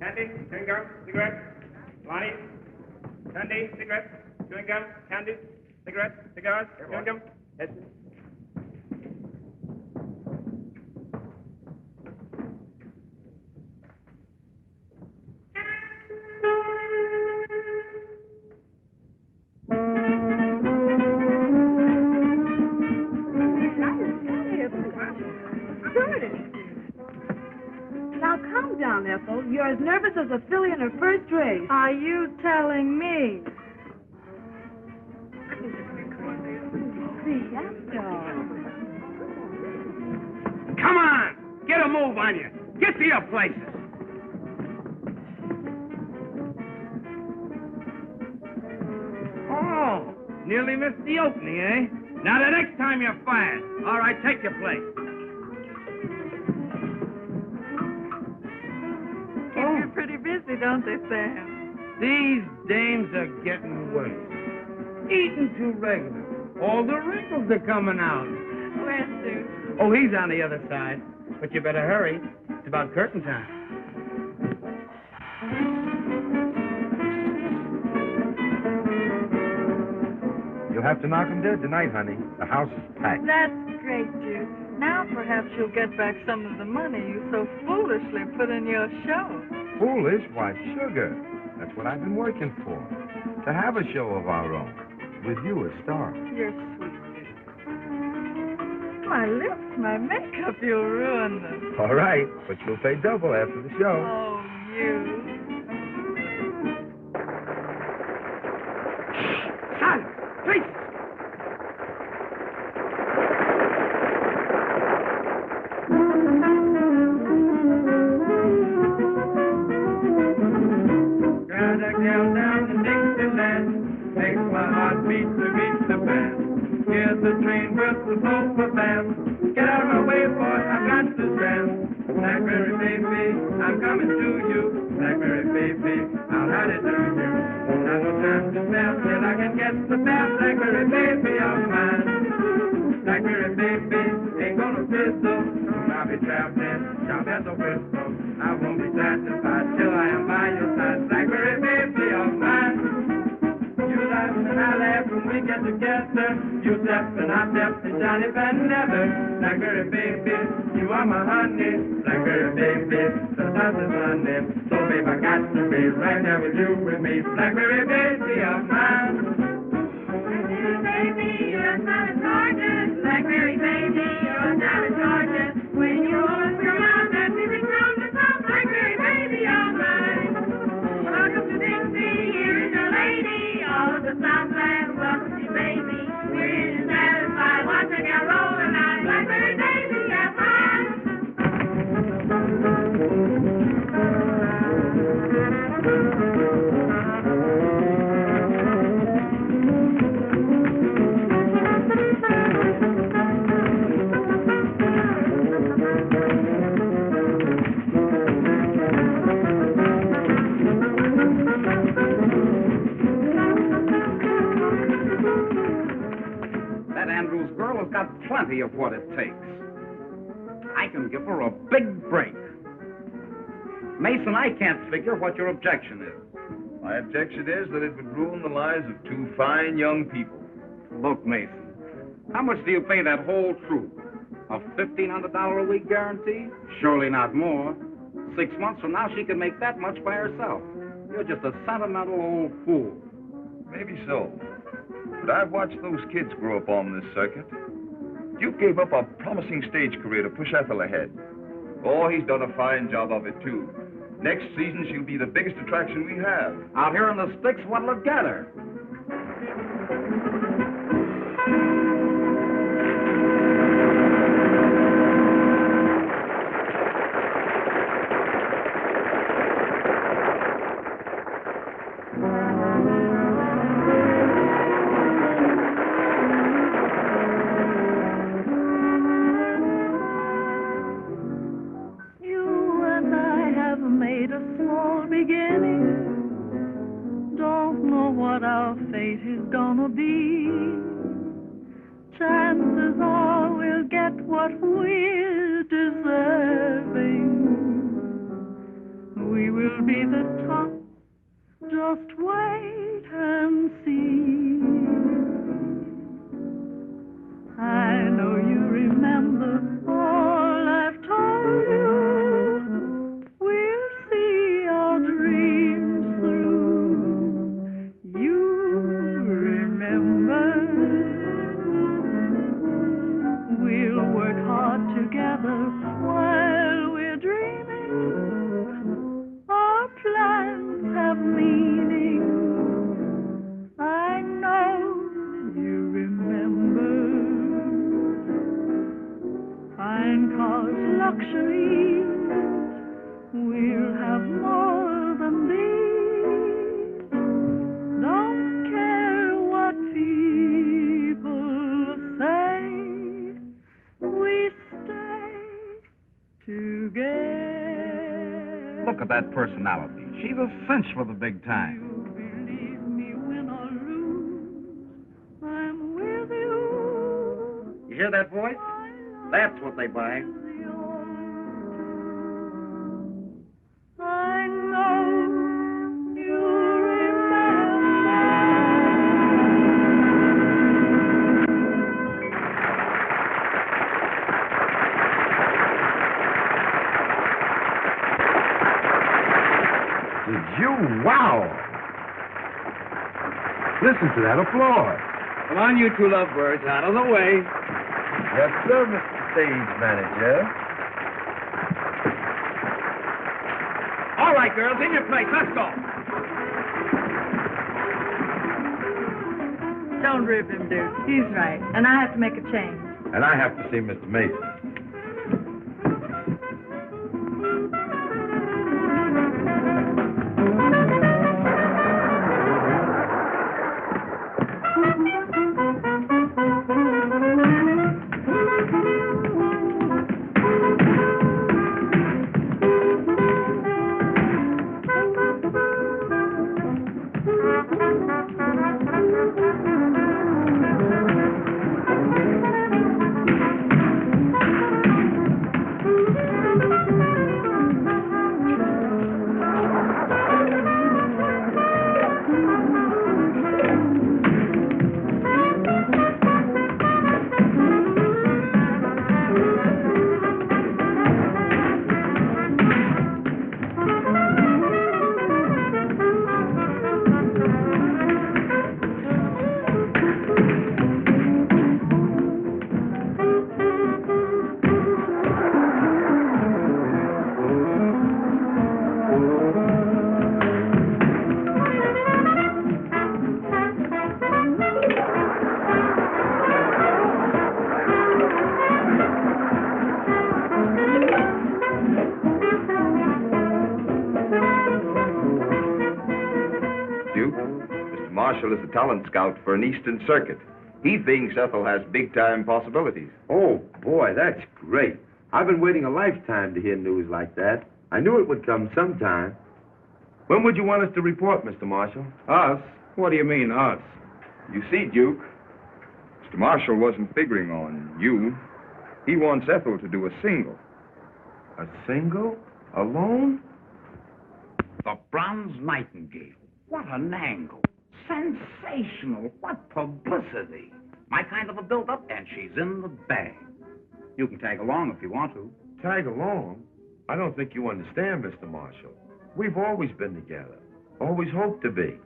Candy, chewing gum, cigarette. Lonnie, candy, cigarette, chewing gum, candy, cigarette, cigars, chewing gum. Yes. Ethel. You're as nervous as a filly in her first race. Are you telling me? Come on! Get a move on you. Get to your places. Oh, nearly missed the opening, eh? Now the next time you're fired. All right, take your place. Pretty busy, don't they, Sam? These dames are getting worse. Eating too regular. All the wrinkles are coming out. Where's Sue? Oh, he's on the other side. But you better hurry. It's about curtain time. You'll have to knock him dead tonight, honey. The house is packed. That's great, Jude. Now perhaps you'll get back some of the money you so foolishly put in your show. Foolish? Why, sugar. That's what I've been working for. To have a show of our own. With you as star. You're sweet, Jude. My lips, my makeup, you'll ruin them. All right, but you'll pay double after the show. Oh, you. Son, please. The train whistle blows for fast. Get out of my way, boy, I've got to dance. Blackberry baby, I'm coming to you. Blackberry baby, I'll hide it to you. Not no time to spare till I can get the best Blackberry baby of mine. Blackberry baby, ain't gonna fizzle. I'll be traveling, sharp as a whistle. I won't be satisfied till I am by your side. Blackberry baby of mine. You laugh and I laugh when we get together. You step and I step and Johnny Van Leather. Blackberry baby, you are my honey. Blackberry baby, the sun is running. So babe, I got to be right there with you with me. Blackberry baby of mine. Blackberry baby, you're not as gorgeous. Blackberry baby, you're not as gorgeous. When you open your mouth and music from the top. Blackberry baby of mine. Welcome to Dixie, here is your lady. All of the Southland, welcome to baby. We're here to satisfy, watch a girl roll tonight. Blackberry baby, have fun. Ethel has got plenty of what it takes. I can give her a big break. Mason, I can't figure what your objection is. My objection is that it would ruin the lives of two fine young people. Look, Mason, how much do you pay that whole troupe? A $1,500 a week guarantee? Surely not more. 6 months from now, she can make that much by herself. You're just a sentimental old fool. Maybe so. But I've watched those kids grow up on this circuit. Duke gave up a promising stage career to push Ethel ahead. Oh, he's done a fine job of it, too. Next season, she'll be the biggest attraction we have. Out here in the sticks, what'll it get her? Look at that personality. She's a cinch for the big time. You hear that voice? That's what they buy. Wow! Listen to that applause. Come on, you two lovebirds, out of the way. Yes, sir, Mr. Stage Manager. All right, girls, in your place. Let's go. Don't rib him, Duke. He's right. And I have to make a change. And I have to see Mr. Mason. Marshall is a talent scout for an Eastern circuit. He thinks Ethel has big-time possibilities. Oh, boy, that's great. I've been waiting a lifetime to hear news like that. I knew it would come sometime. When would you want us to report, Mr. Marshall? Us? What do you mean, us? You see, Duke, Mr. Marshall wasn't figuring on you. He wants Ethel to do a single. A single? Alone? The Bronze Nightingale. What an angle. Sensational. What publicity. My kind of a build-up, and she's in the bag. You can tag along if you want to. Tag along? I don't think you understand, Mr. Marshall. We've always been together. Always hoped to be.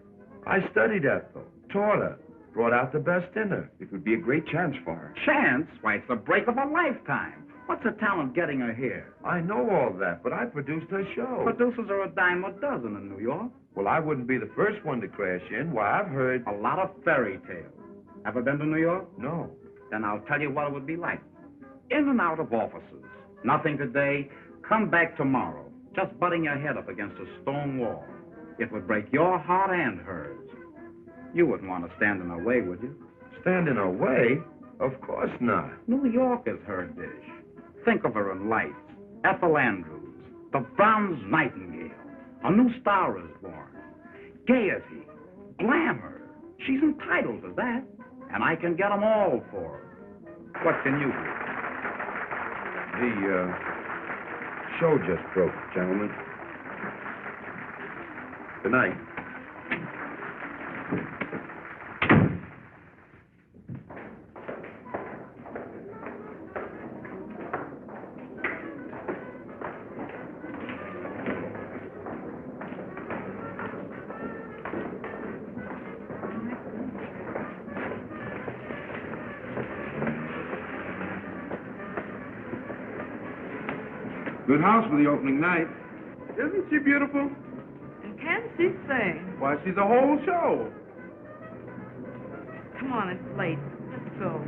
I studied Ethel, taught her, brought out the best in her. It would be a great chance for her. Chance? Why, it's the break of a lifetime. What's the talent getting her here? I know all that, but I produced her show. Producers are a dime a dozen in New York. Well, I wouldn't be the first one to crash in. Why, I've heard... A lot of fairy tales. Ever been to New York? No. Then I'll tell you what it would be like. In and out of offices. Nothing today. Come back tomorrow. Just butting your head up against a stone wall. It would break your heart and hers. You wouldn't want to stand in her way, would you? Stand in her way? Of course not. New York is her dish. Think of her in lights. Ethel Andrews, the Bronze Nightingale. A new star is born. Gaiety, glamour. She's entitled to that. And I can get them all for her. What can you do? The show just broke, gentlemen. Good night. Good house for the opening night. Isn't she beautiful? And can she sing? Why, she's a whole show. Come on, it's late. Let's go.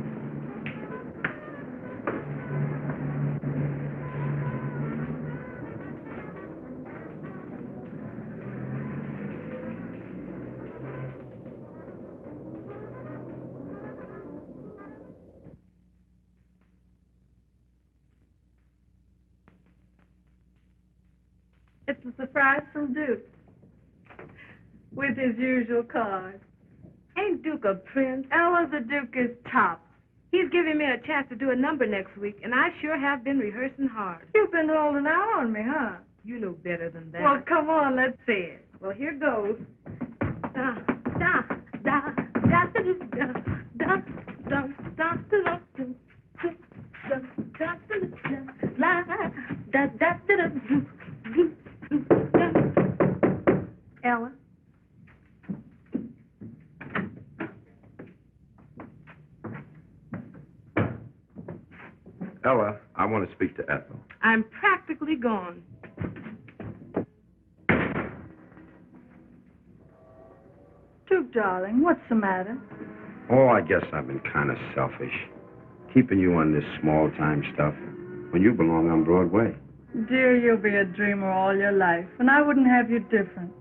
It's a surprise from Duke. With his usual card. Ain't Duke a prince? Ella, the Duke is top. He's giving me a chance to do a number next week, and I sure have been rehearsing hard. You've been holding out on me, huh? You know better than that. Well, come on, let's see it. Well, here goes. Da, da, da, da, da, da, da, da, da, da, Ella? Ella, I want to speak to Ethel. I'm practically gone. Duke, darling, what's the matter? Oh, I guess I've been kind of selfish. Keeping you on this small-time stuff when you belong on Broadway. Dear, you'll be a dreamer all your life, and I wouldn't have you different.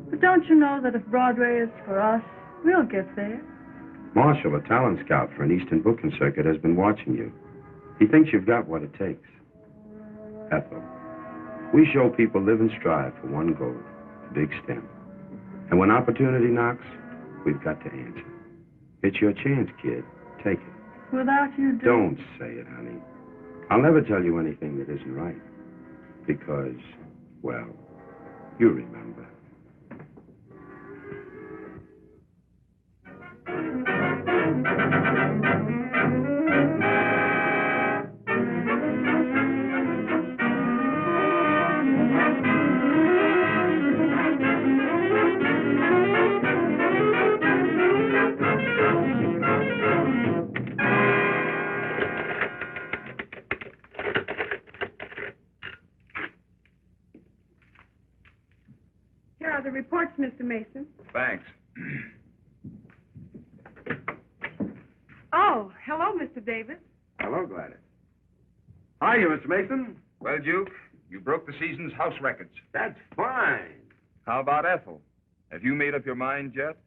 But don't you know that if Broadway is for us, we'll get there? Marshall, a talent scout for an Eastern booking circuit, has been watching you. He thinks you've got what it takes. Ethel, we show people live and strive for one goal, the big stem. And when opportunity knocks, we've got to answer. It's your chance, kid. Take it. Without you, Duke. Don't say it, honey. I'll never tell you anything that isn't right. Because, well, you remember. Here are the reports, Mr. Mason. Thanks. Oh, hello, Mr. Davis. Hello, Gladys. How are you, Mr. Mason? Well, Duke, you broke the season's house records. That's fine. How about Ethel? Have you made up your mind yet?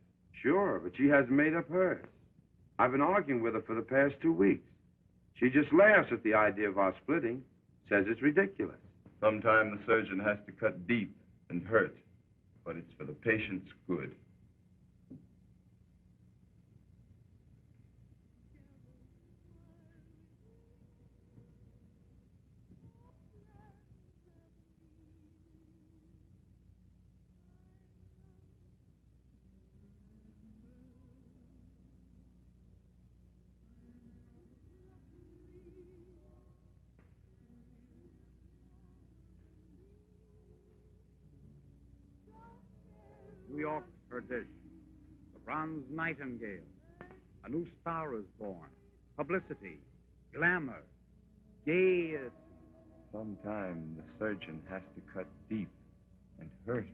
Sure, but she hasn't made up hers. I've been arguing with her for the past 2 weeks. She just laughs at the idea of our splitting, says it's ridiculous. Sometimes the surgeon has to cut deep and hurt, but it's for the patient's good. her dish. The bronze nightingale. A new star is born. Publicity, glamour, gaiety. Sometimes the surgeon has to cut deep and hurt,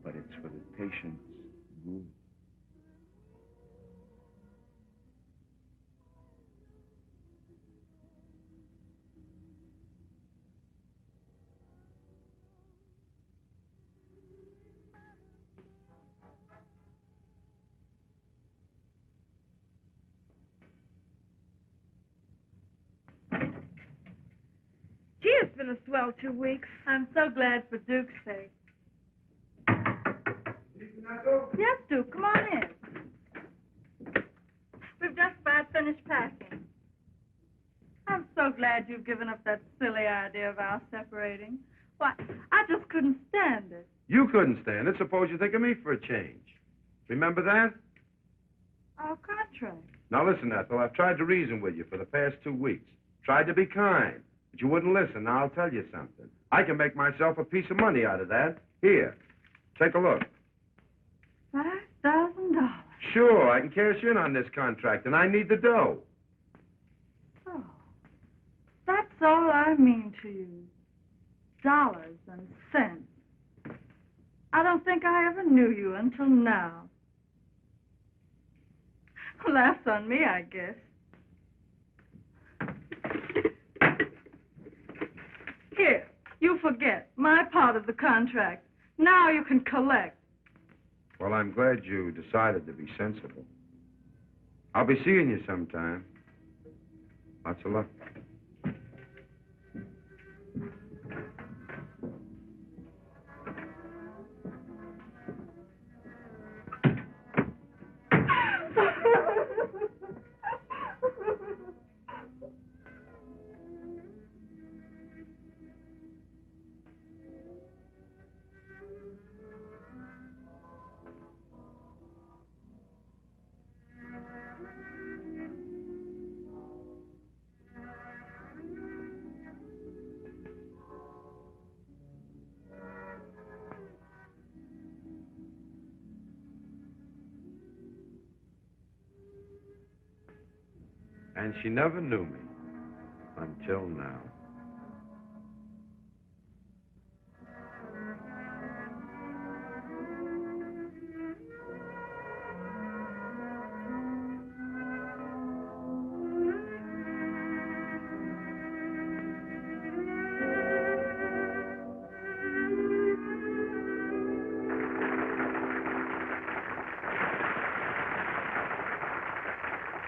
but it's for the patient's good. Gee, it's been a swell 2 weeks. I'm so glad for Duke's sake. Yes, Duke, come on in. We've just about finished packing. I'm so glad you've given up that silly idea of our separating. Why, I just couldn't stand it. You couldn't stand it. Suppose you think of me for a change. Remember that? Our contract. Now listen, Ethel, I've tried to reason with you for the past 2 weeks. Tried to be kind, but you wouldn't listen. Now I'll tell you something. I can make myself a piece of money out of that. Here, take a look. $5,000. Sure, I can cash in on this contract, and I need the dough. Oh, that's all I mean to you. Dollars and cents. I don't think I ever knew you until now. Laughs on me, I guess. Here, you forget my part of the contract. Now you can collect. Well, I'm glad you decided to be sensible. I'll be seeing you sometime. Lots of luck. And she never knew me until now.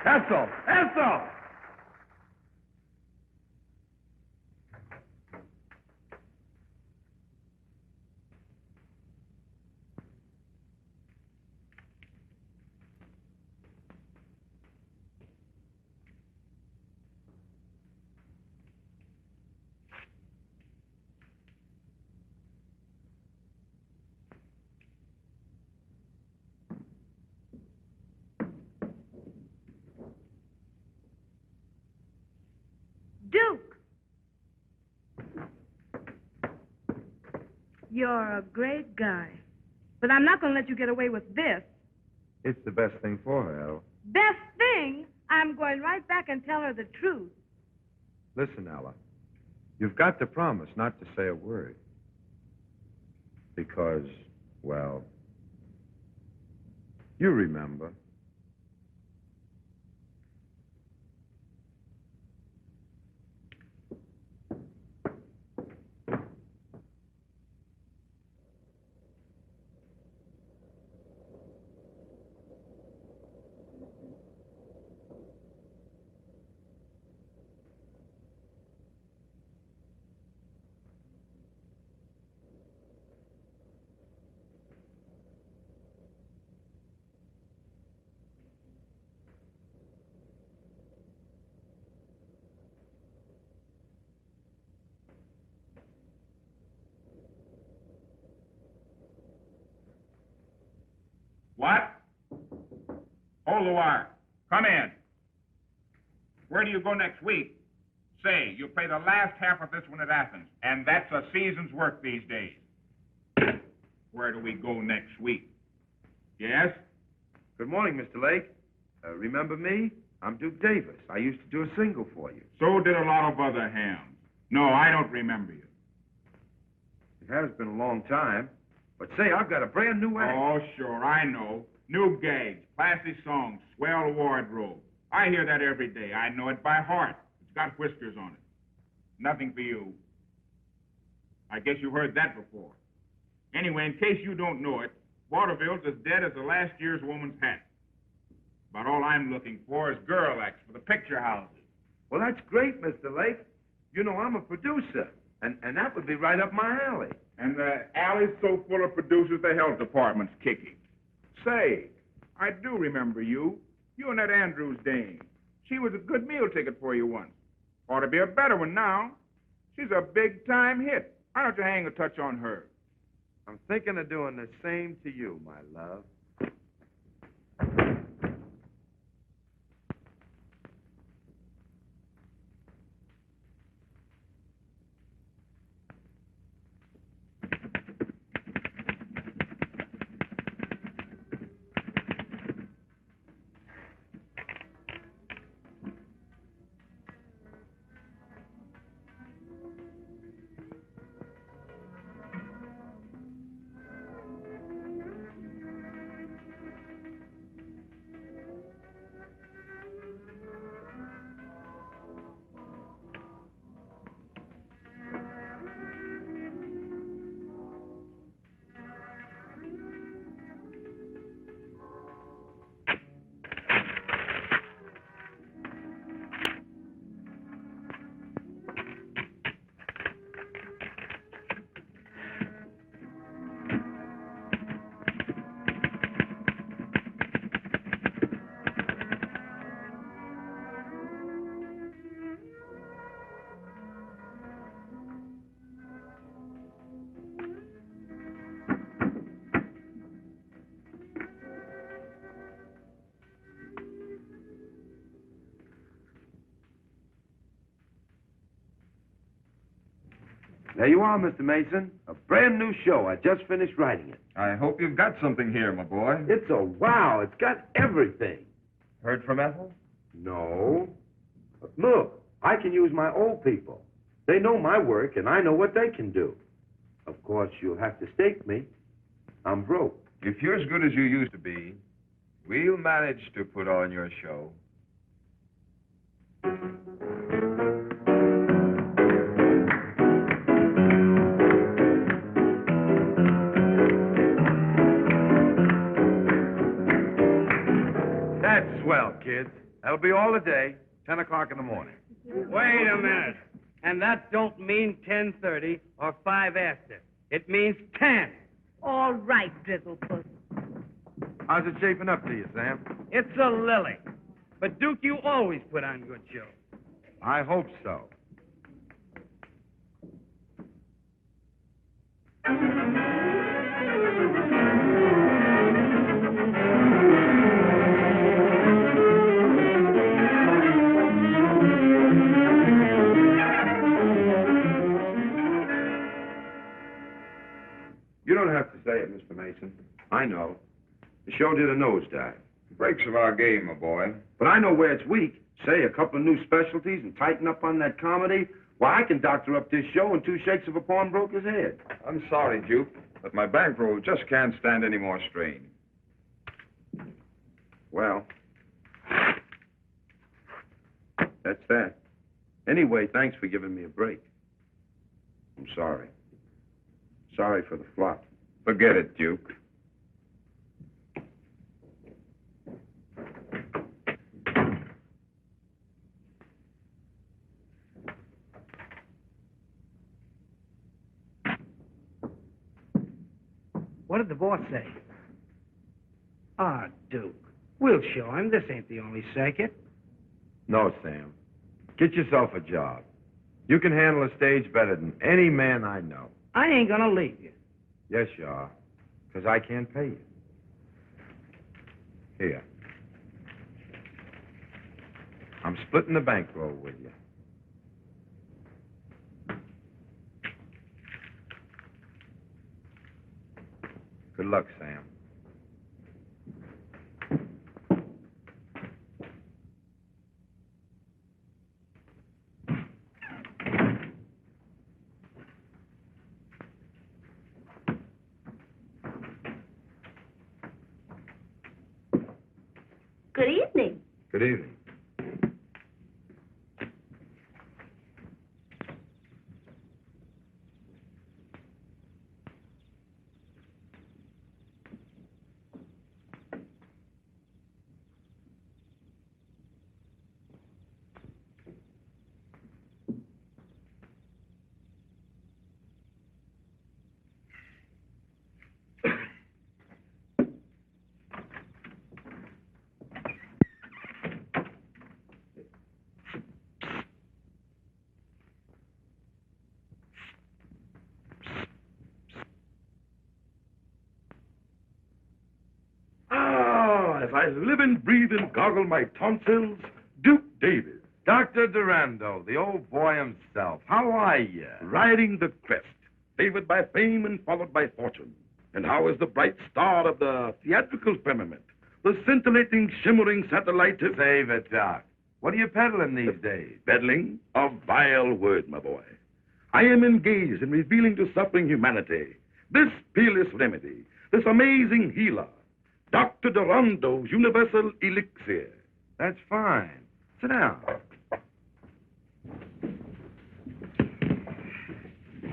Ethel! Ethel! Duke! You're a great guy. But I'm not going to let you get away with this. It's the best thing for her, Ella. Best thing? I'm going right back and tell her the truth. Listen, Ella, you've got to promise not to say a word. Because, well, you remember. What? Hold the wire. Come in. Where do you go next week? Say, you play the last half of this one at Athens, and that's a season's work these days. Where do we go next week? Yes? Good morning, Mr. Lake. Remember me? I'm Duke Davis. I used to do a single for you. So did a lot of other hams. No, I don't remember you. It has been a long time. But say, I've got a brand new act. Oh, sure, I know. New gags, classy songs, swell wardrobe. I hear that every day. I know it by heart. It's got whiskers on it. Nothing for you. I guess you heard that before. Anyway, in case you don't know it, Waterville's as dead as the last year's woman's hat. About all I'm looking for is girl acts for the picture houses. Well, that's great, Mr. Lake. You know, I'm a producer, and that would be right up my alley. And the alley's so full of producers, the health department's kicking. Say, I do remember you. You and that Andrews dame. She was a good meal ticket for you once. Ought to be a better one now. She's a big-time hit. Why don't you hang a touch on her? I'm thinking of doing the same to you, my love. There you are, Mr. Mason. A brand new show. I just finished writing it. I hope you've got something here, my boy. It's a wow. It's got everything. Heard from Ethel? No. But look, I can use my old people. They know my work, and I know what they can do. Of course, you'll have to stake me. I'm broke. If you're as good as you used to be, we'll manage to put on your show. That's swell, kids. That'll be all the day, 10 o'clock in the morning. Wait a minute. And that don't mean 10:30 or 5 after. It means 10. All right, Drizzlepuss. How's it shaping up to you, Sam? It's a lily. But, Duke, you always put on good shows. I hope so. You don't have to say it, Mr. Mason. I know. The show did a nosedive. Breaks of our game, my boy. But I know where it's weak. Say a couple of new specialties and tighten up on that comedy. Why, I can doctor up this show in 2 shakes of a pawnbroker's head. I'm sorry, Duke, but my bankroll just can't stand any more strain. Well, that's that. Anyway, thanks for giving me a break. I'm sorry. Sorry for the flop. Forget it, Duke. What did the boss say? Ah, Duke, we'll show him. This ain't the only circuit. No, Sam. Get yourself a job. You can handle a stage better than any man I know. I ain't gonna leave you. Yes, you are. Because I can't pay you. Here. I'm splitting the bankroll with you. Good luck, Sam. Good evening. As I live and breathe and gargle my tonsils, Duke Davis, Dr. Durando, the old boy himself. How are you? riding the crest, favored by fame and followed by fortune. And how is the bright star of the theatrical firmament, the scintillating, shimmering satellite of... Save it, Doc. What are you peddling these days? Peddling? A vile word, my boy. I am engaged in revealing to suffering humanity this peerless remedy, this amazing healer, Dr. Durando's universal elixir. That's fine. Sit down.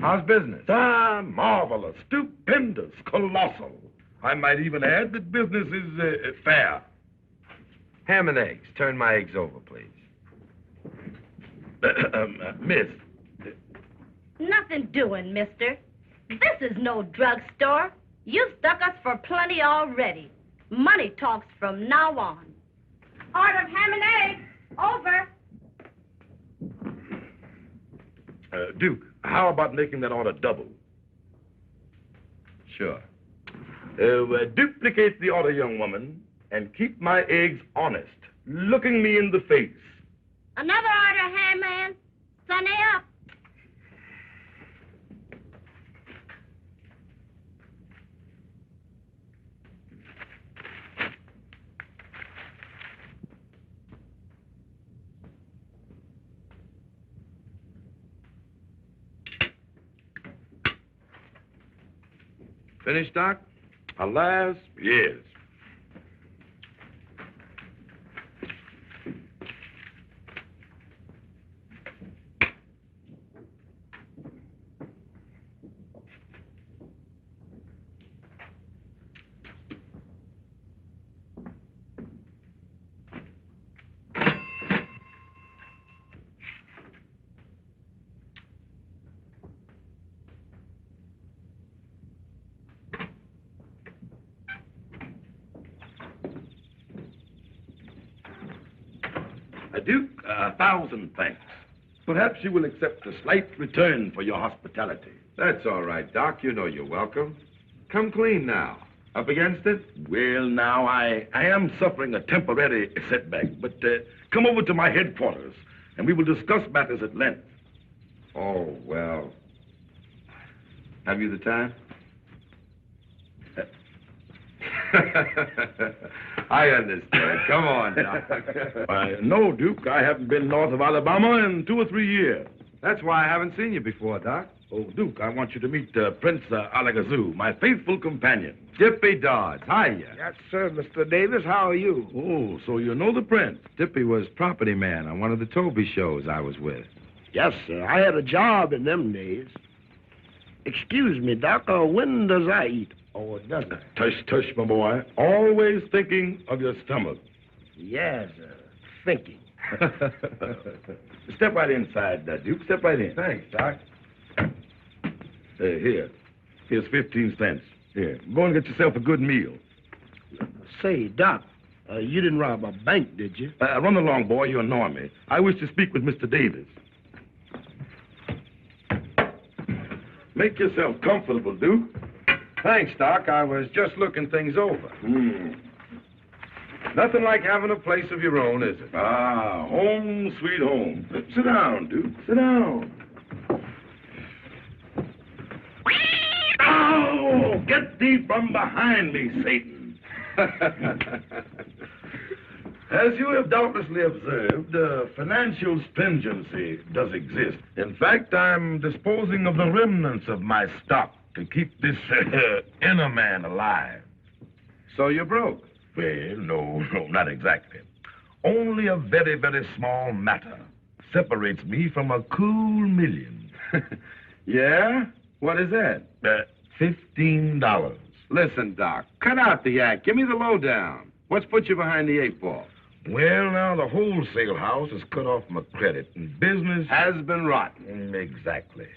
How's business? Marvelous, stupendous, colossal. I might even add that business is fair. Ham and eggs. Turn my eggs over, please. Miss. Nothing doing, mister. This is no drugstore. You've stuck us for plenty already. Money talks from now on. Order of ham and eggs. Over. Duke, how about making that order double? Sure. Duplicate the order, young woman, and keep my eggs honest, looking me in the face. Another order, ham man. Sunny up. Finished, Doc? Alas, yes. Duke, 1,000 thanks. Perhaps you will accept a slight return for your hospitality. That's all right, Doc. You know you're welcome. Come clean now. Up against it? Well, now, I am suffering a temporary setback, but come over to my headquarters, and we will discuss matters at length. Oh, well. Have you the time? I understand. Come on, Doc. No, Duke. I haven't been north of Alabama in 2 or 3 years. That's why I haven't seen you before, Doc. Oh, Duke, I want you to meet Prince Alagazoo, my faithful companion. Dippy Dodds. Hiya. Yes, sir, Mr. Davis. How are you? Oh, so you know the Prince. Dippy was property man on one of the Toby shows I was with. Yes, sir. I had a job in them days. Excuse me, Doc. When does I eat? Oh, it doesn't. Tush, tush, my boy. Always thinking of your stomach. Yes, thinking. Step right inside, Duke. Step right in. Thanks, Doc. Here. Here's 15 cents. Here. Go and get yourself a good meal. Say, Doc, you didn't rob a bank, did you? Run along, boy. You annoy me. I wish to speak with Mr. Davis. Make yourself comfortable, Duke. Thanks, Doc. I was just looking things over. Nothing like having a place of your own, is it? Ah, home, sweet home. Sit down, Duke. Sit down. Oh, get thee from behind me, Satan. As you have doubtlessly observed, financial stringency does exist. In fact, I'm disposing of the remnants of my stock to keep this inner man alive. So you're broke? Well, no, not exactly. Only a very, very small matter separates me from a cool million. Yeah? What is that? $15. Listen, Doc, cut out the act. Give me the lowdown. What's put you behind the 8 ball? Well, now, the wholesale house has cut off my credit, and business Has been rotten. Exactly.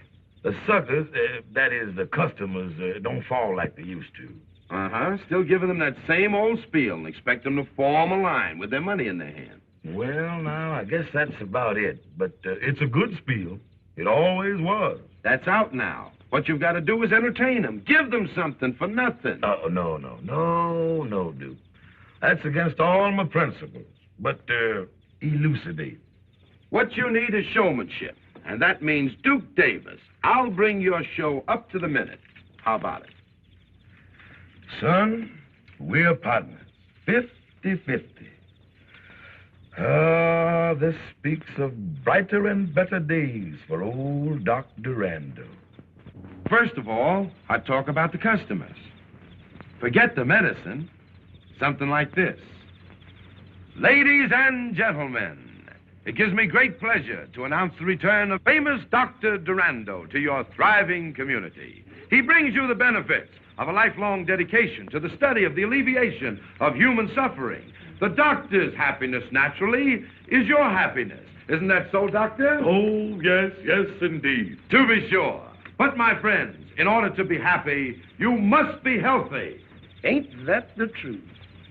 The suckers, that is, the customers, don't fall like they used to. Uh-huh. Still giving them that same old spiel and expect them to form a line with their money in their hand. Well, now, I guess that's about it. But it's a good spiel. It always was. That's out now. What you've got to do is entertain them. Give them something for nothing. No, Duke. That's against all my principles. But, elucidate. What you need is showmanship. And that means Duke Davis. I'll bring your show up to the minute. How about it? Son, we're partners. 50-50. Ah, this speaks of brighter and better days for old Doc Durando. First of all, I talk about the customers. Forget the medicine. Something like this. Ladies and gentlemen, it gives me great pleasure to announce the return of famous Dr. Durando to your thriving community. He brings you the benefits of a lifelong dedication to the study of the alleviation of human suffering. The doctor's happiness, naturally, is your happiness. Isn't that so, Doctor? Oh, yes, indeed. To be sure. But, my friends, in order to be happy, you must be healthy. Ain't that the truth?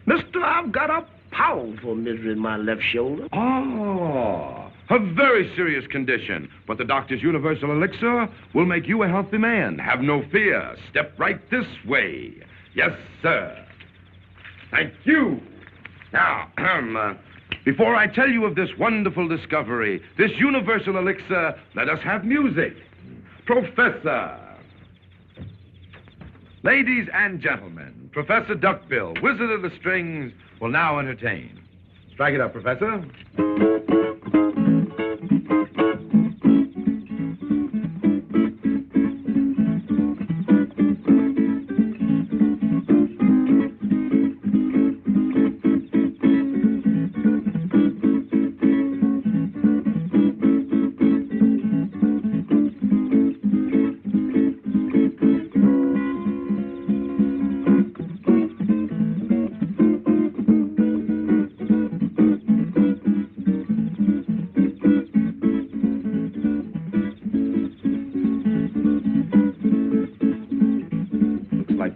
Mister, I've got a powerful misery in my left shoulder. Oh, a very serious condition. But the doctor's universal elixir will make you a healthy man. Have no fear. Step right this way. Yes, sir. Thank you. Now, before I tell you of this wonderful discovery, this universal elixir, let us have music. Professor. Ladies and gentlemen, Professor Duckbill, Wizard of the Strings, will now entertain. Strike it up, Professor.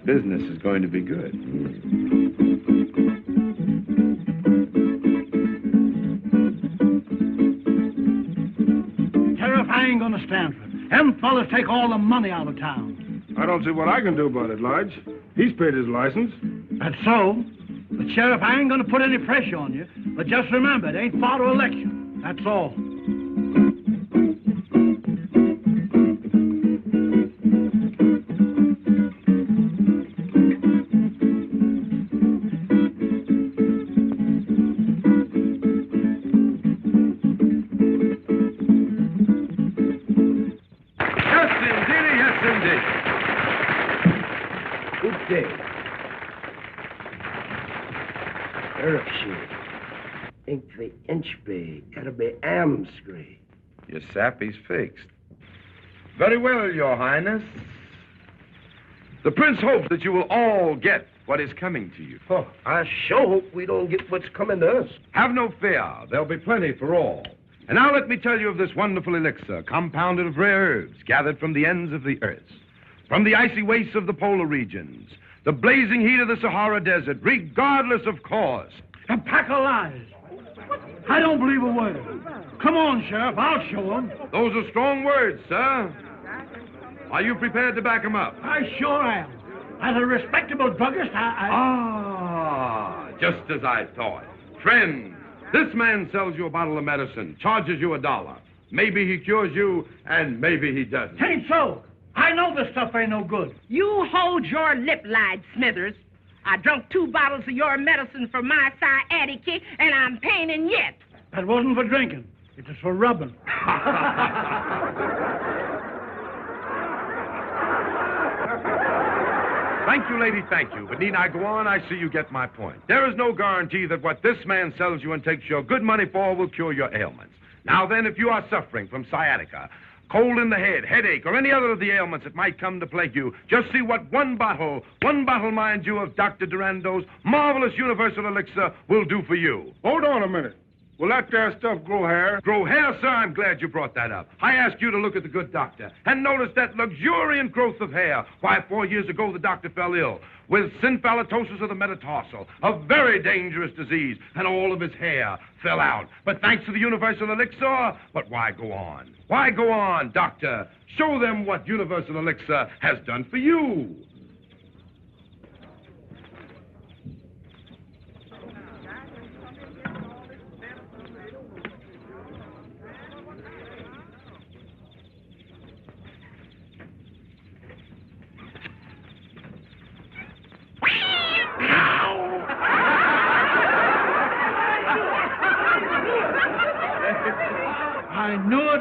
Business is going to be good. Sheriff, I ain't gonna stand for it. Them fellas take all the money out of town. I don't see what I can do about it, Lodge. He's paid his license. That's so. But, Sheriff, I ain't gonna put any pressure on you. But just remember, it ain't far to election. That's all. Your sappy's fixed. Very well, Your Highness. The Prince hopes that you will all get what is coming to you. Oh, I sure hope we don't get what's coming to us. Have no fear. There'll be plenty for all. And now let me tell you of this wonderful elixir, compounded of rare herbs gathered from the ends of the earth, from the icy wastes of the polar regions, the blazing heat of the Sahara Desert, regardless of cause. A pack of lies. I don't believe a word. Come on, Sheriff, I'll show them. Those are strong words, sir. Are you prepared to back them up? I sure am. As a respectable druggist, Ah, just as I thought. Friend, this man sells you a bottle of medicine, charges you $1. Maybe he cures you, and maybe he doesn't. Tain't so. I know this stuff ain't no good. You hold your lip, lied Smithers. I drunk 2 bottles of your medicine for my sciatica, and I'm paining yet. That wasn't for drinking. It was for rubbing. Thank you, lady, thank you. But need I go on? I see you get my point. There is no guarantee that what this man sells you and takes your good money for will cure your ailments. Now then, if you are suffering from sciatica, cold in the head, headache, or any other of the ailments that might come to plague you, just see what one bottle, mind you, of Dr. Durando's marvelous universal elixir will do for you. Hold on a minute. Will that there stuff grow hair? Grow hair, sir? I'm glad you brought that up. I asked you to look at the good doctor and notice that luxuriant growth of hair. Why, 4 years ago, the doctor fell ill with synphallatosis of the metatarsal, a very dangerous disease, and all of his hair fell out. But thanks to the universal elixir, but why go on? Why go on, doctor? Show them what universal elixir has done for you.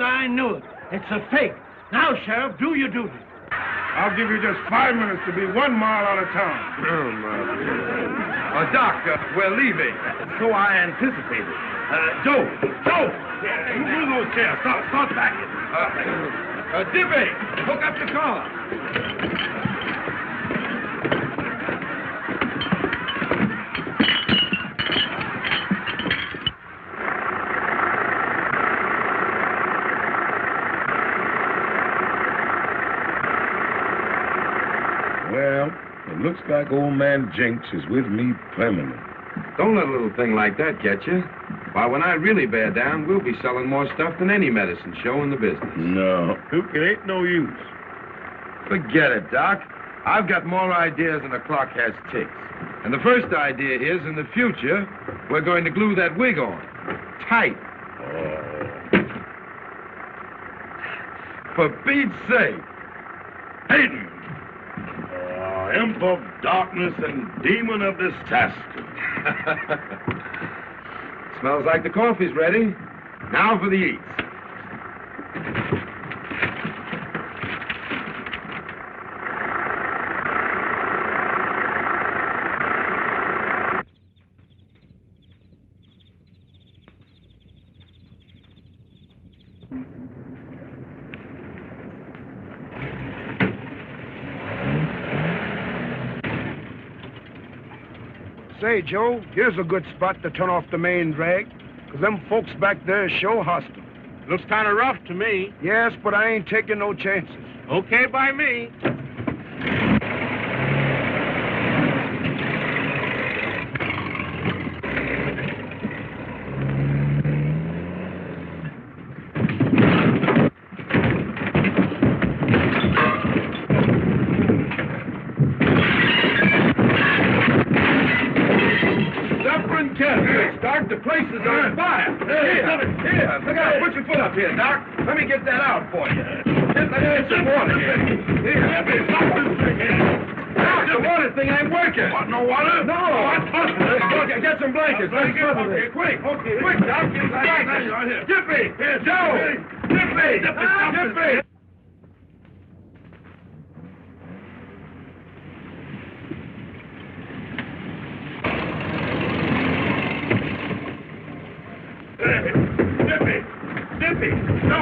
I knew it. It's a fake. Now, Sheriff, do your duty. I'll give you just 5 minutes to be 1 mile out of town. Oh, my Doc, we're leaving. So I anticipated. Joe! Yeah, you move those chairs. Start backing. Dippy, hook up the car. Well, it looks like old man Jinx is with me permanent. Don't let a little thing like that get you. Why, when I really bear down, we'll be selling more stuff than any medicine show in the business. No, it ain't no use. Forget it, Doc. I've got more ideas than a clock has ticks. And the first idea is, in the future, we're going to glue that wig on. Tight. Oh. For Pete's sake. Hayden! Imp of darkness and demon of disaster. Smells like the coffee's ready. Now for the eats. Say, Joe, here's a good spot to turn off the main drag, 'cause them folks back there show hostile. Looks kind of rough to me. Yes, but I ain't taking no chances. Okay by me. The place is on fire. Here, look out, put your foot up here, Doc. Let me get that out for you. Get some water here. Here, stop this thing here. Doc, the water thing ain't working. What, no water? No. Let's get some blankets. Let's cover this. Quick, Doc. Jiffy, here, Joe. Jiffy. Dippy! No!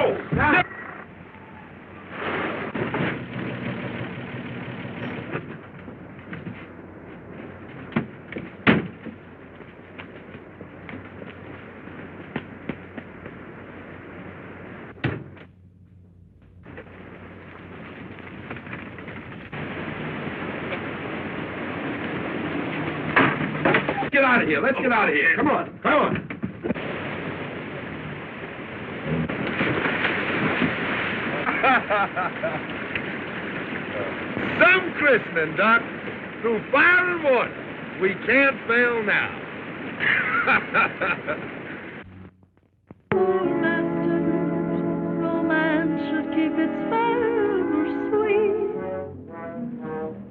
Get out of here. Let's get out of here. Come on. Some christening, Doc. Through fire and water. We can't fail now. Romance should keep its fervor sweet.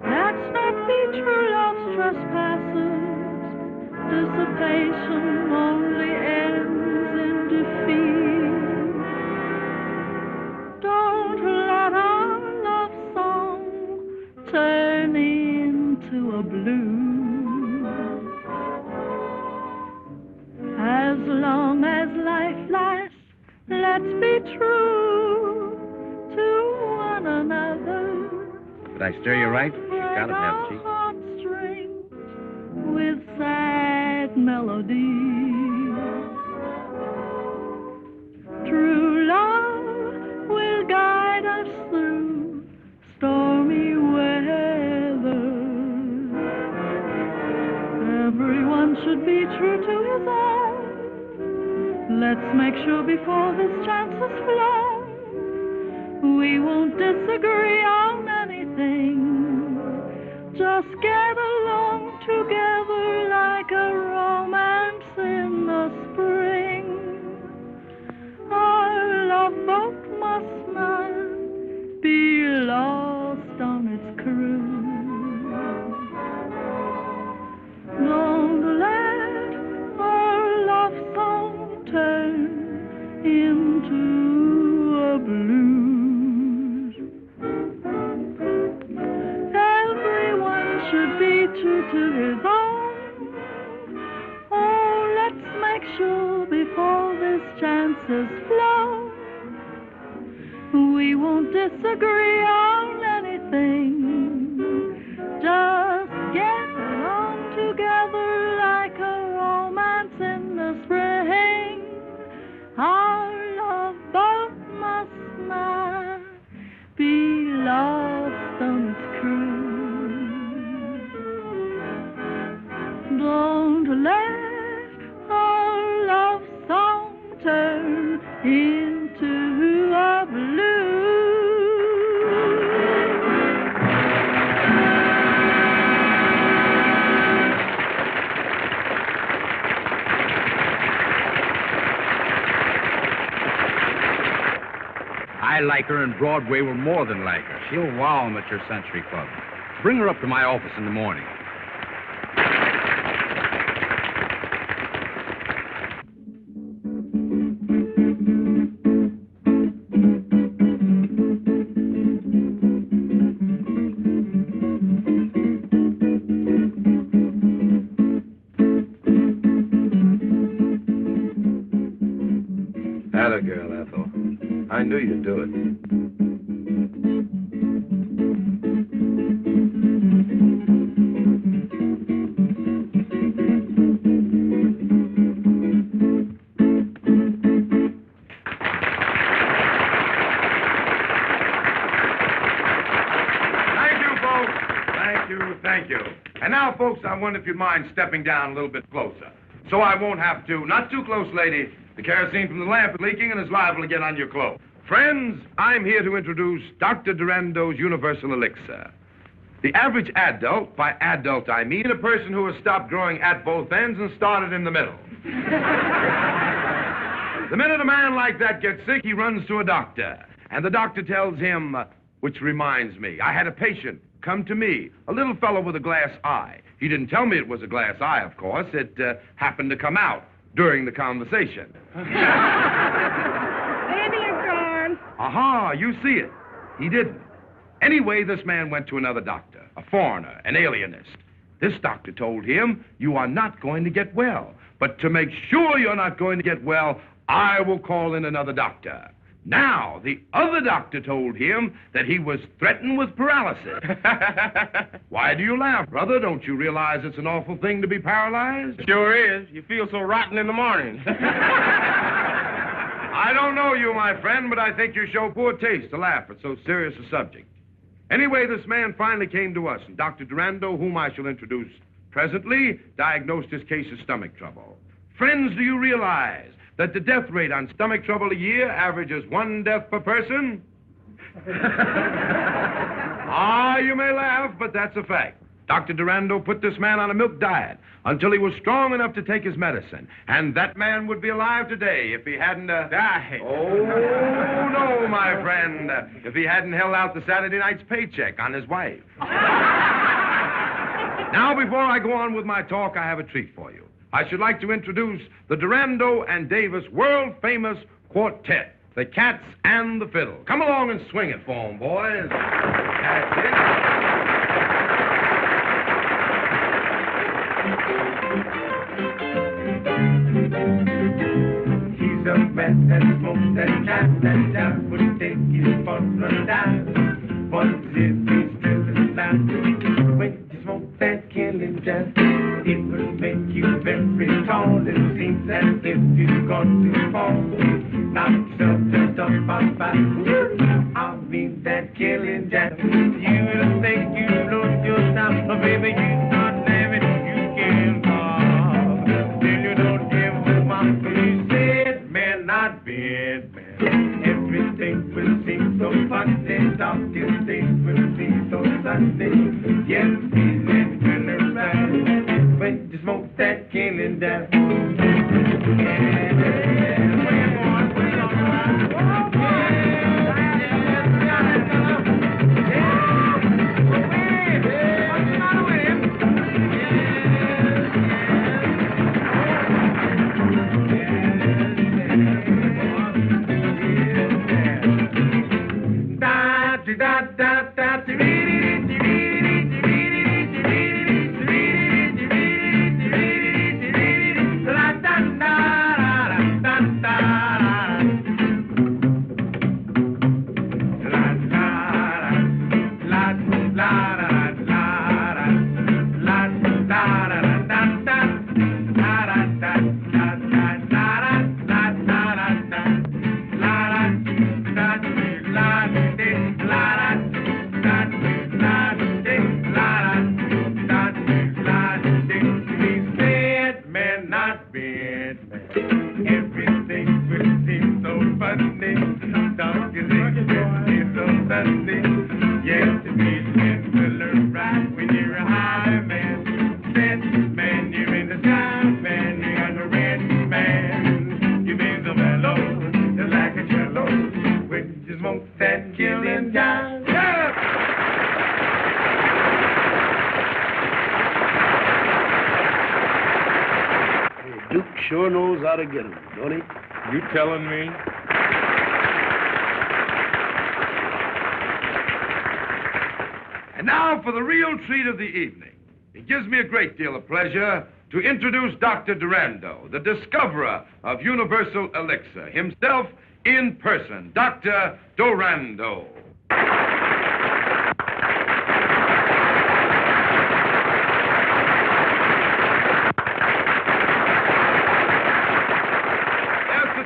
That's not the true love's trespasses. Dissipation only ends in defeat. Don't let our love song turn into let's be true to one another. Did I stir you right? She's got it, hasn't she? Heartstrings with sad melodies. True love will guide us through stormy weather. Everyone should be true to his own. Let's make sure before this chance has flown, we won't disagree on anything. Just get along together like a romance in the spring. Our love boat must not be lost on its cruise. Don't let our love song turn into a blues. Everyone should be true to his own. Oh, let's make sure before this chance is flown, we won't disagree on anything. Just get along together like a romance in the spring. Our love boat must not be lost on its cruise. Don't let our love song turn into a blues. I like her, and Broadway will more than like her. She'll wow 'em at your Century Club. Bring her up to my office in the morning. Atta girl, Ethel. I knew you'd do it. Thank you. And now, folks, I wonder if you'd mind stepping down a little bit closer. So I won't have to. Not too close, lady. The kerosene from the lamp is leaking and is liable to get on your clothes. Friends, I'm here to introduce Dr. Durando's Universal Elixir. The average adult, by adult I mean a person who has stopped growing at both ends and started in the middle. The minute a man like that gets sick, he runs to a doctor. And the doctor tells him, which reminds me, I had a patient come to me, a little fellow with a glass eye. He didn't tell me it was a glass eye, of course. It happened to come out during the conversation. Baby, you're gone. Aha, you see it. He didn't. Anyway, this man went to another doctor, a foreigner, an alienist. This doctor told him, you are not going to get well. But to make sure you're not going to get well, I will call in another doctor. Now, the other doctor told him that he was threatened with paralysis. Why do you laugh, brother? Don't you realize it's an awful thing to be paralyzed? Sure is. You feel so rotten in the morning. I don't know you, my friend, but I think you show poor taste to laugh at so serious a subject. Anyway, this man finally came to us, and Dr. Durando, whom I shall introduce presently, diagnosed his case of stomach trouble. Friends, do you realize that the death rate on stomach trouble a year averages 1 death per person? You may laugh, but that's a fact. Dr. Durando put this man on a milk diet until he was strong enough to take his medicine. And that man would be alive today if he hadn't... died. Oh, no, my friend. If he hadn't held out the Saturday night's paycheck on his wife. Now, before I go on with my talk, I have a treat for you. I should like to introduce the Durando and Davis world-famous quartet, the Cats and the Fiddle. Come along and swing it for 'em, boys. That's it. He's a man that smoke, that jive would take you for a dive. What if we still alive? When you smoke that killing jive, it will make you very tall. It seems as if you're going to fall. Knock yourself just up by. I mean that killing jive. You will think you lose your time, but baby, you not living. You can't fall. Till you don't give up. You said, man, not bad, man. Everything will seem so funny. Darkest days will be so sunny. Yes, feeling feeling right. When you smoke that killing jive. Sure knows how to get him, don't he? You telling me? And now for the real treat of the evening. It gives me a great deal of pleasure to introduce Dr. Durando, the discoverer of universal elixir, himself in person, Dr. Durando.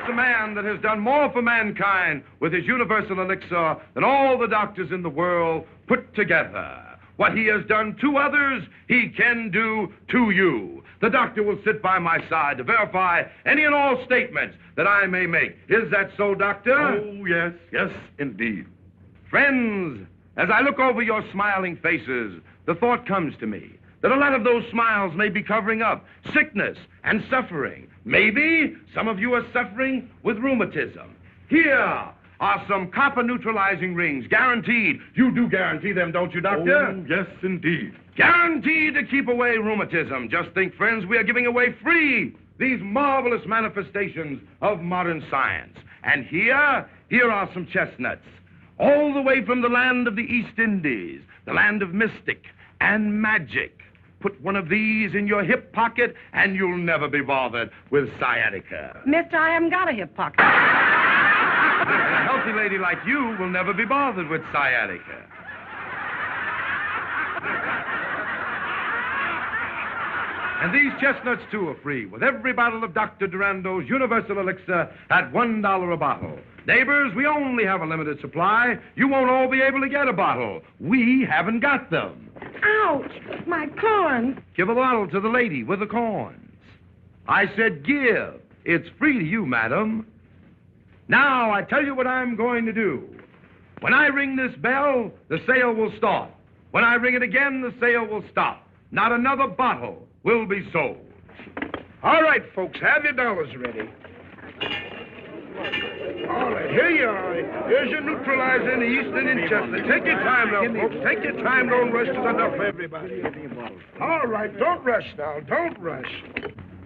A man that has done more for mankind with his universal elixir than all the doctors in the world put together. What he has done to others, he can do to you. The doctor will sit by my side to verify any and all statements that I may make. Is that so, Doctor? Oh, yes, yes, indeed. Friends, as I look over your smiling faces, the thought comes to me that a lot of those smiles may be covering up sickness and suffering. Maybe some of you are suffering with rheumatism. Here are some copper neutralizing rings, guaranteed. You do guarantee them, don't you, Doctor? Oh, yes, indeed. Guaranteed to keep away rheumatism. Just think, friends, we are giving away free these marvelous manifestations of modern science. And here are some chestnuts, all the way from the land of the East Indies, the land of mystic and magic. Put one of these in your hip pocket, and you'll never be bothered with sciatica. Mister, I haven't got a hip pocket. A healthy lady like you will never be bothered with sciatica. And these chestnuts, too, are free, with every bottle of Dr. Durando's Universal Elixir at $1 a bottle. Neighbors, we only have a limited supply. You won't all be able to get a bottle. We haven't got them. Ouch! My corns. Give a bottle to the lady with the corns. I said give. It's free to you, madam. Now, I tell you what I'm going to do. When I ring this bell, the sale will start. When I ring it again, the sale will stop. Not another bottle will be sold. All right, folks, have your dollars ready. All right, here you are. Here's your neutralizer in the Eastern and Chestnut. Take your time now, folks. Take your time. Don't rush. There's enough for everybody. All right, don't rush now. Don't rush.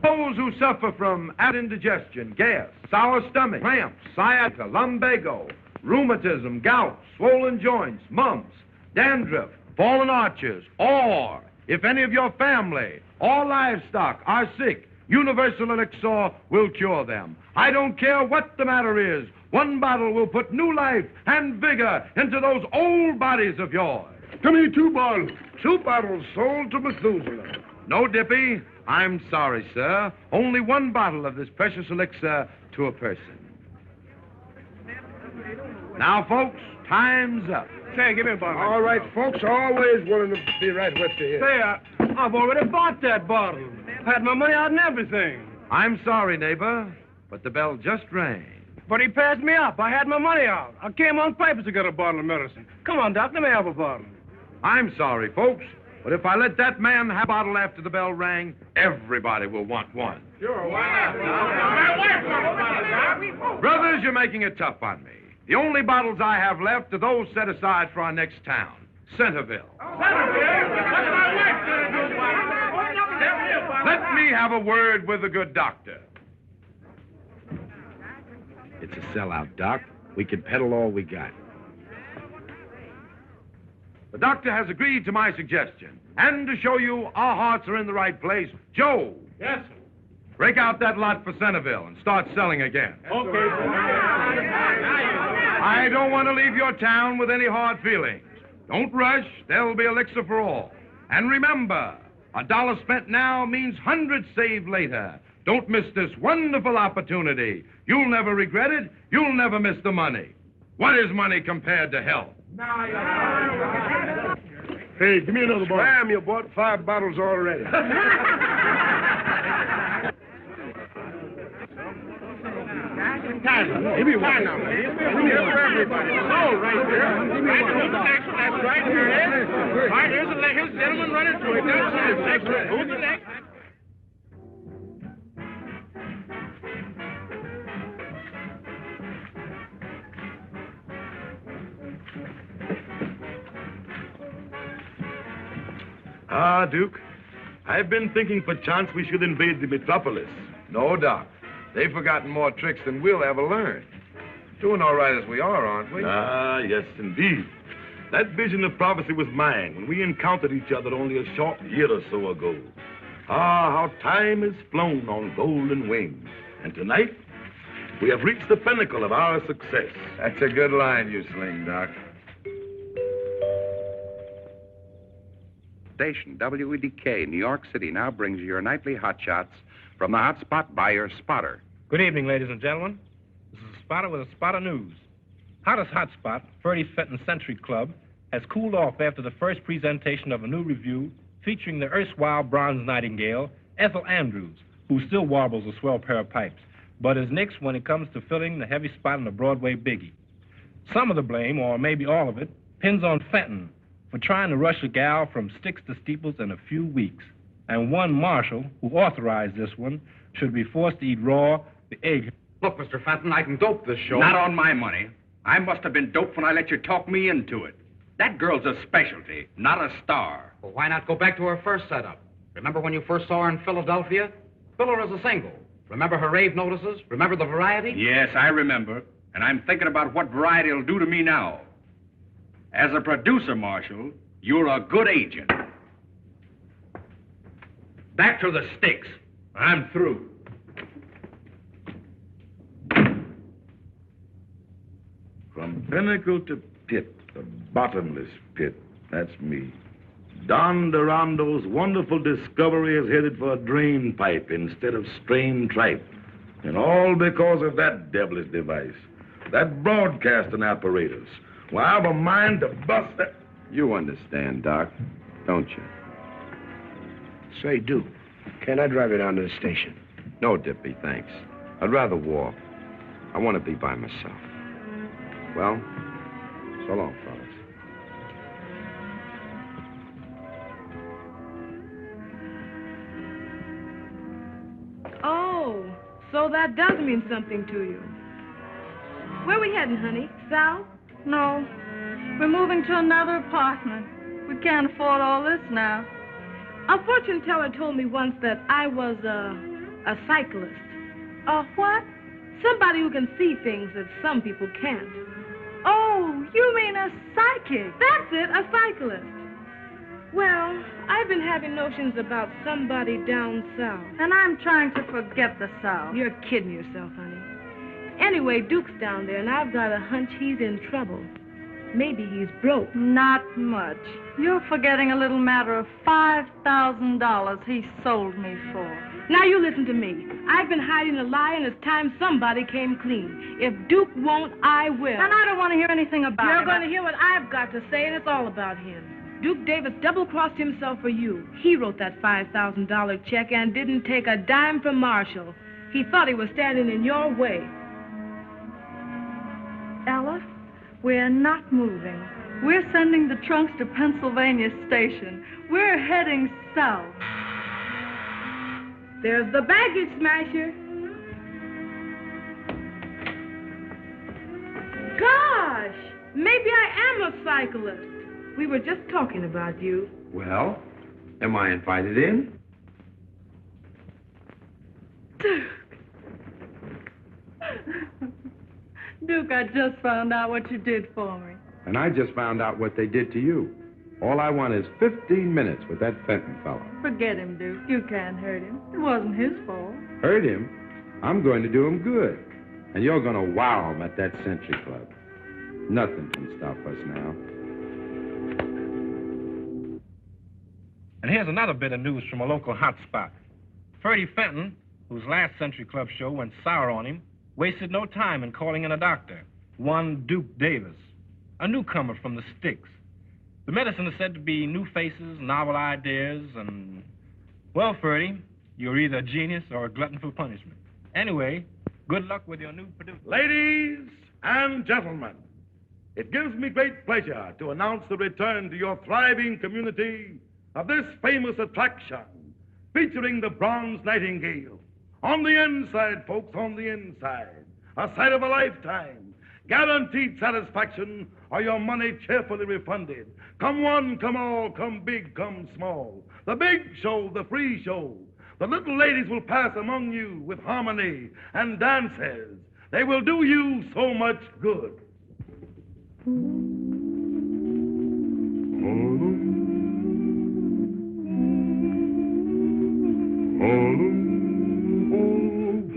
Those who suffer from indigestion, gas, sour stomach, cramps, sciatica, lumbago, rheumatism, gout, swollen joints, mumps, dandruff, fallen arches, or if any of your family or livestock are sick, Universal Elixir will cure them. I don't care what the matter is. One bottle will put new life and vigor into those old bodies of yours. Come here, 2 bottles. 2 bottles sold to Methuselah. No, Dippy. I'm sorry, sir. Only 1 bottle of this precious elixir to a person. Now, folks, time's up. Say, give me a bottle. All right, folks, always willing to be right with you. Say, I've already bought that bottle. Had my money out and everything. I'm sorry, neighbor, but the bell just rang. But he passed me up. I had my money out. I came on purpose to get a bottle of medicine. Come on, Doc, let me have a bottle. I'm sorry, folks, but if I let that man have a bottle after the bell rang, everybody will want one. Sure, why not? Brothers, you're making it tough on me. The only bottles I have left are those set aside for our next town, Centerville. Let me have a word with the good doctor. It's a sellout, Doc. We can peddle all we got. The doctor has agreed to my suggestion. And to show you our hearts are in the right place, Joe. Yes, sir. Break out that lot for Centerville and start selling again. Okay. I don't want to leave your town with any hard feelings. Don't rush. There'll be elixir for all. And remember, $1 spent now means hundreds saved later. Don't miss this wonderful opportunity. You'll never regret it. You'll never miss the money. What is money compared to health? Hey, give me another bottle. Damn, you bought 5 bottles already. Give me one now, man. Give me one for everybody. Oh, right there. That's right. Here it is. All right, here's the gentleman running to it. That's it. Who's the next? Ah, Duke, I've been thinking perchance we should invade the metropolis. No, Doc. They've forgotten more tricks than we'll ever learn. Doing all right as we are, aren't we? Ah, yes, indeed. That vision of prophecy was mine when we encountered each other only a short year or so ago. Ah, how time has flown on golden wings. And tonight, we have reached the pinnacle of our success. That's a good line you sling, Doc. Station WEDK, New York City, now brings you your nightly hot shots from the hot spot by your spotter. Good evening, ladies and gentlemen. This is a spotter with a spot of news. Hottest hotspot, Ferdy Fenton Century Club, has cooled off after the first presentation of a new review featuring the erstwhile bronze nightingale, Ethel Andrews, who still warbles a swell pair of pipes, but is nixed when it comes to filling the heavy spot in the Broadway biggie. Some of the blame, or maybe all of it, pins on Fenton for trying to rush a gal from sticks to steeples in a few weeks. And one marshal, who authorized this one, should be forced to eat raw the egg. Look, Mr. Fenton, I can dope this show. Not on my money. I must have been doped when I let you talk me into it. That girl's a specialty, not a star. Well, why not go back to her first setup? Remember when you first saw her in Philadelphia? Fill her as a single. Remember her rave notices? Remember the variety? Yes, I remember. And I'm thinking about what variety will do to me now. As a producer, Marshal, you're a good agent. Back to the sticks. I'm through. From pinnacle to pit, the bottomless pit, that's me. Don Durando's wonderful discovery is headed for a drain pipe instead of strained tripe. And all because of that devilish device, that broadcasting apparatus. Well, I've a mind to bust that. You understand, Doc, don't you? Say, Duke, can I drive you down to the station? No, Dippy, thanks. I'd rather walk. I want to be by myself. Well, so long, fellas. Oh, so that does mean something to you. Where we heading, honey? South? No. We're moving to another apartment. We can't afford all this now. A fortune teller told me once that I was a cyclist. A what? Somebody who can see things that some people can't. Oh, you mean a psychic? That's it, a cyclist. Well, I've been having notions about somebody down south. And I'm trying to forget the South. You're kidding yourself, honey. Anyway, Duke's down there, and I've got a hunch he's in trouble. Maybe he's broke. Not much. You're forgetting a little matter of $5,000 he sold me for. Now you listen to me. I've been hiding a lie, and it's time somebody came clean. If Duke won't, I will. And I don't want to hear anything about it. You're going to hear what I've got to say, and it's all about him. Duke Davis double-crossed himself for you. He wrote that $5,000 check and didn't take a dime from Marshall. He thought he was standing in your way. Ella, we're not moving. We're sending the trunks to Pennsylvania Station. We're heading south. There's the baggage smasher. Gosh, maybe I am a cyclist. We were just talking about you. Well, am I invited in? Duke, I just found out what you did for me. And I just found out what they did to you. All I want is 15 minutes with that Fenton fellow. Forget him, Duke. You can't hurt him. It wasn't his fault. Hurt him? I'm going to do him good. And you're going to wow him at that Century Club. Nothing can stop us now. And here's another bit of news from a local hotspot. Ferdy Fenton, whose last Century Club show went sour on him, wasted no time in calling in a doctor, one Duke Davis, a newcomer from the sticks. The medicine is said to be new faces, novel ideas, and... Well, Ferdy, you're either a genius or a glutton for punishment. Anyway, good luck with your new producer. Ladies and gentlemen, it gives me great pleasure to announce the return to your thriving community of this famous attraction, featuring the Bronze Nightingale. On the inside, folks, on the inside. A sight of a lifetime. Guaranteed satisfaction or your money cheerfully refunded. Come one, come all, come big, come small. The big show, the free show. The little ladies will pass among you with harmony and dances. They will do you so much good.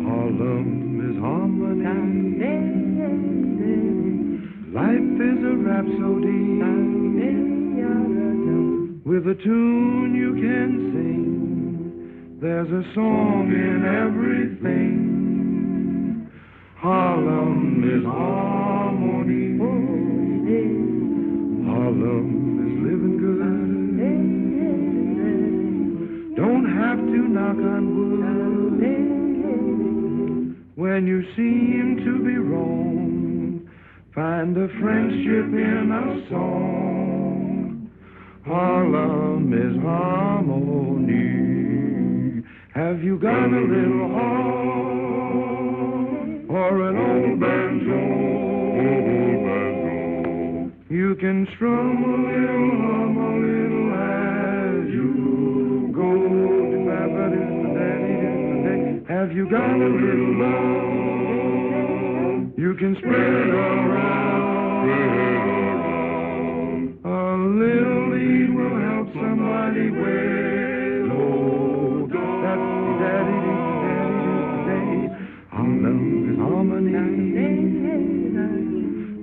Harlem is harmony. Life is a rhapsody with a tune you can sing. There's a song in everything. Harlem is harmony. Harlem is living good. Don't have to knock on wood when you seem to be wrong. Find a friendship in a song. Harlem is harmony. Have you got a little horn or an old banjo? You can strum a little, hum a little as you go. Have you got a little love? You can spread around. A little lead will help somebody way low. Harlem is harmony.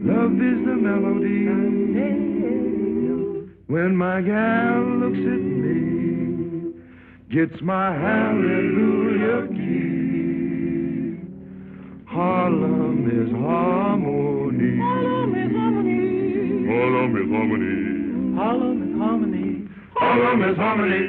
Love is the melody. When my gal looks at me, gets my hallelujah key. Harlem is harmony. Harlem is harmony. Harlem is harmony. Harlem is harmony. Harlem is harmony.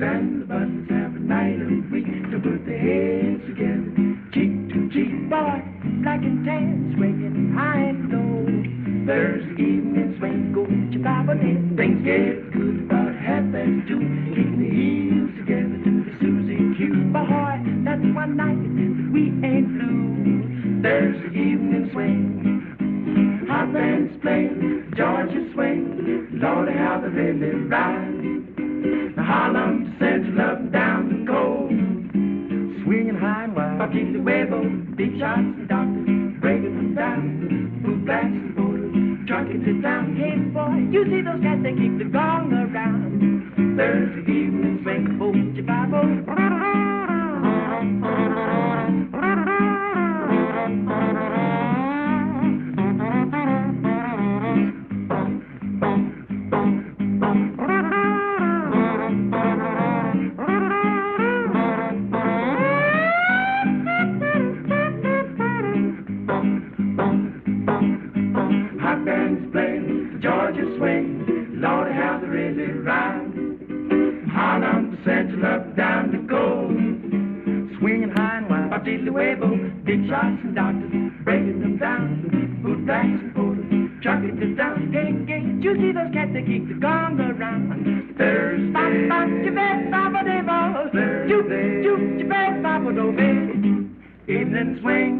and the buttons have a night of week to put their heads together. Cheek to cheek, boy, black and tan, swinging high and low. Thursday evening swing, go with your Bible in. Things get good about 2:30. Keep the heels together to the Susie Q. Boy, that's one night that we ain't blue. Thursday evening swing, hot bands playing, Georgia swing. Lord, how they really ride. Harlem to Central, up and down the coast, swinging high and wide. Popkin the Huevo, big shots and doctors, breaking them down. Boot blacks and borders, trucking it down. Hey boy, you see those cats that kick the gong around. Thursday evening swing, hold your Bible. Central, up, down the coast, swinging high and wide. Popkin the Huevo, big shots and doctors, breaking them down. Boot blacks and borders, trucking it down. Hey, hey, you see those cats that keep the gong around. Thursday, bop, bop, jibet, bop-a-dee-bo. Juke, juke, jibet, bop-a-do-be. Evening swing.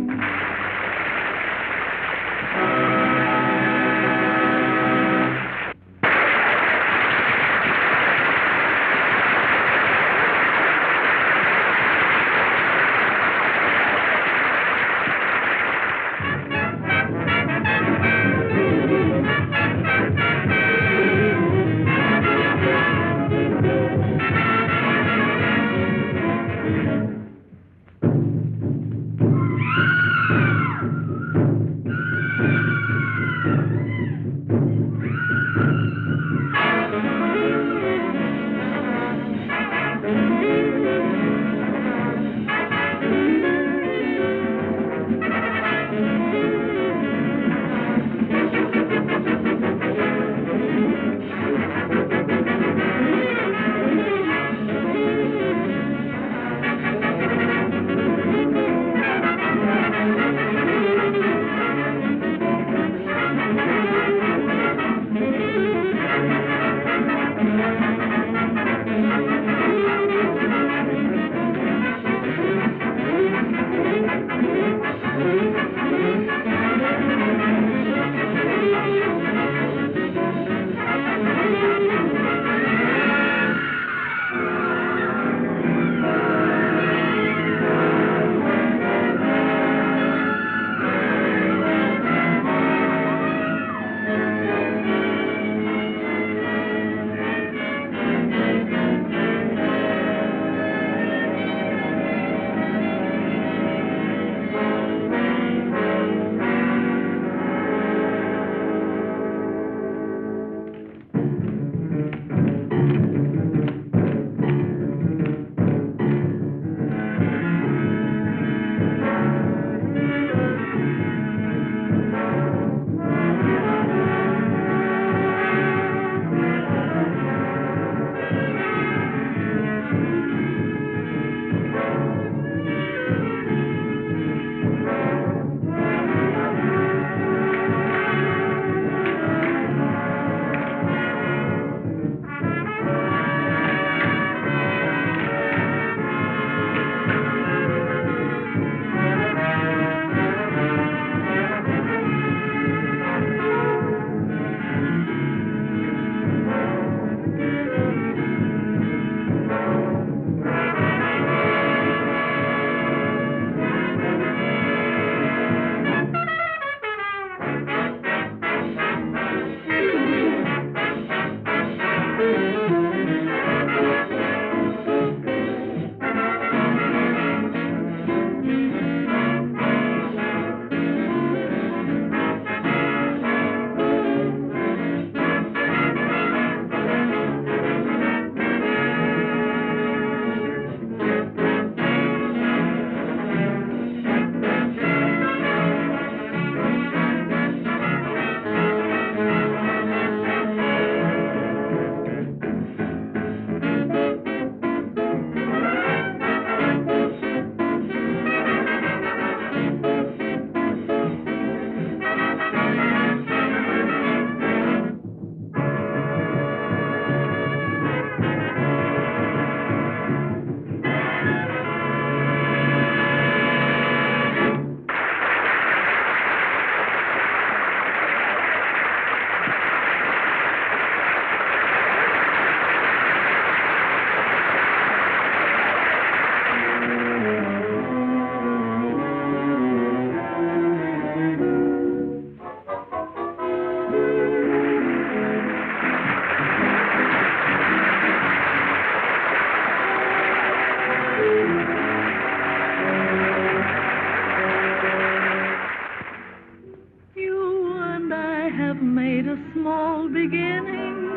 made a small beginning.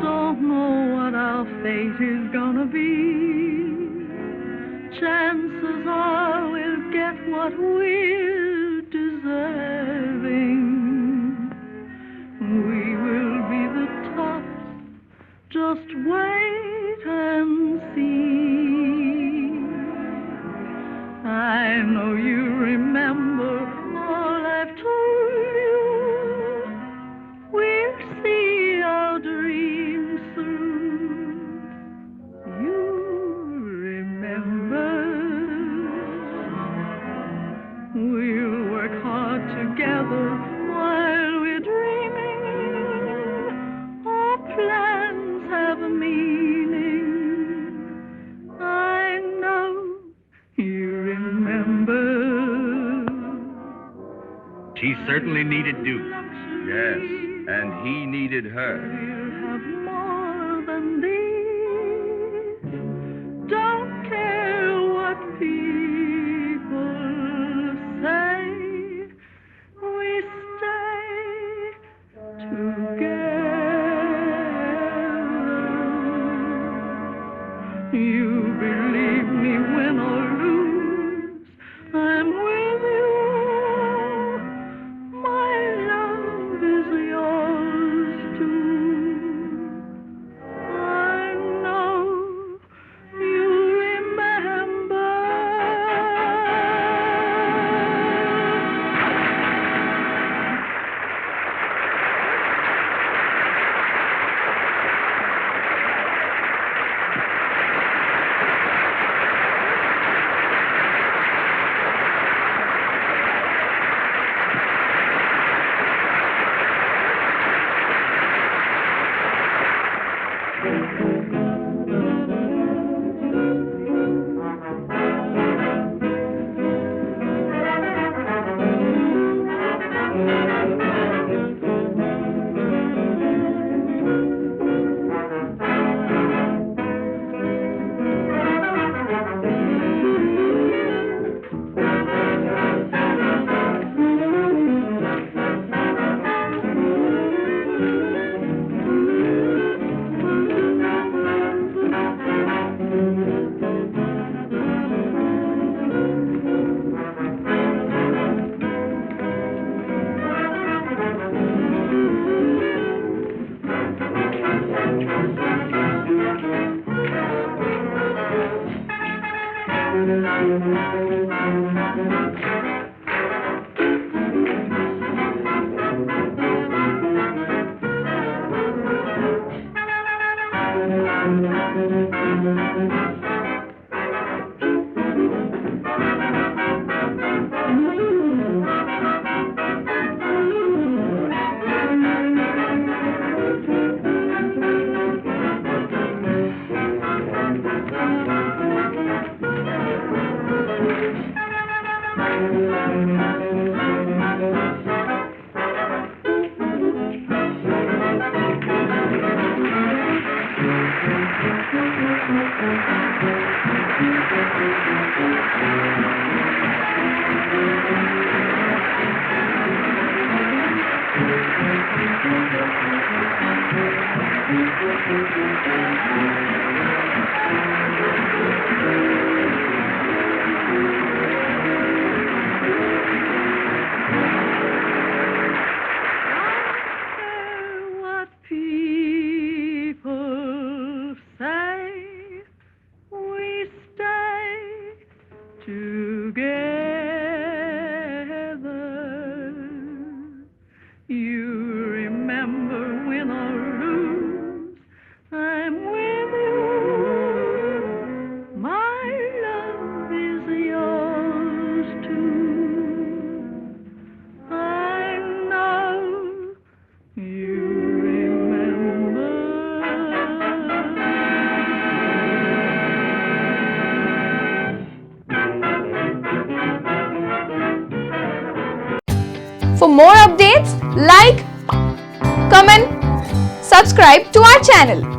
Don't know what our fate is gonna be. Chances are we'll get what we're deserving. We will be the tops, just wait and see. I know you remember all I've told you. We'll see our dreams through. You remember. We'll work hard together while we're dreaming. Our plans have a meaning. I know you remember. She certainly needed Duke. Yes, and he needed her. We'll have more than these. Don't care what people say. We stay together. You believe me when or lose, I'm with you. My love is yours too. I know you remember. What people say, we stay together. You remember win or lose, I'm with you. My love is yours too. I know you remember. For more updates, like, comment, subscribe to our channel.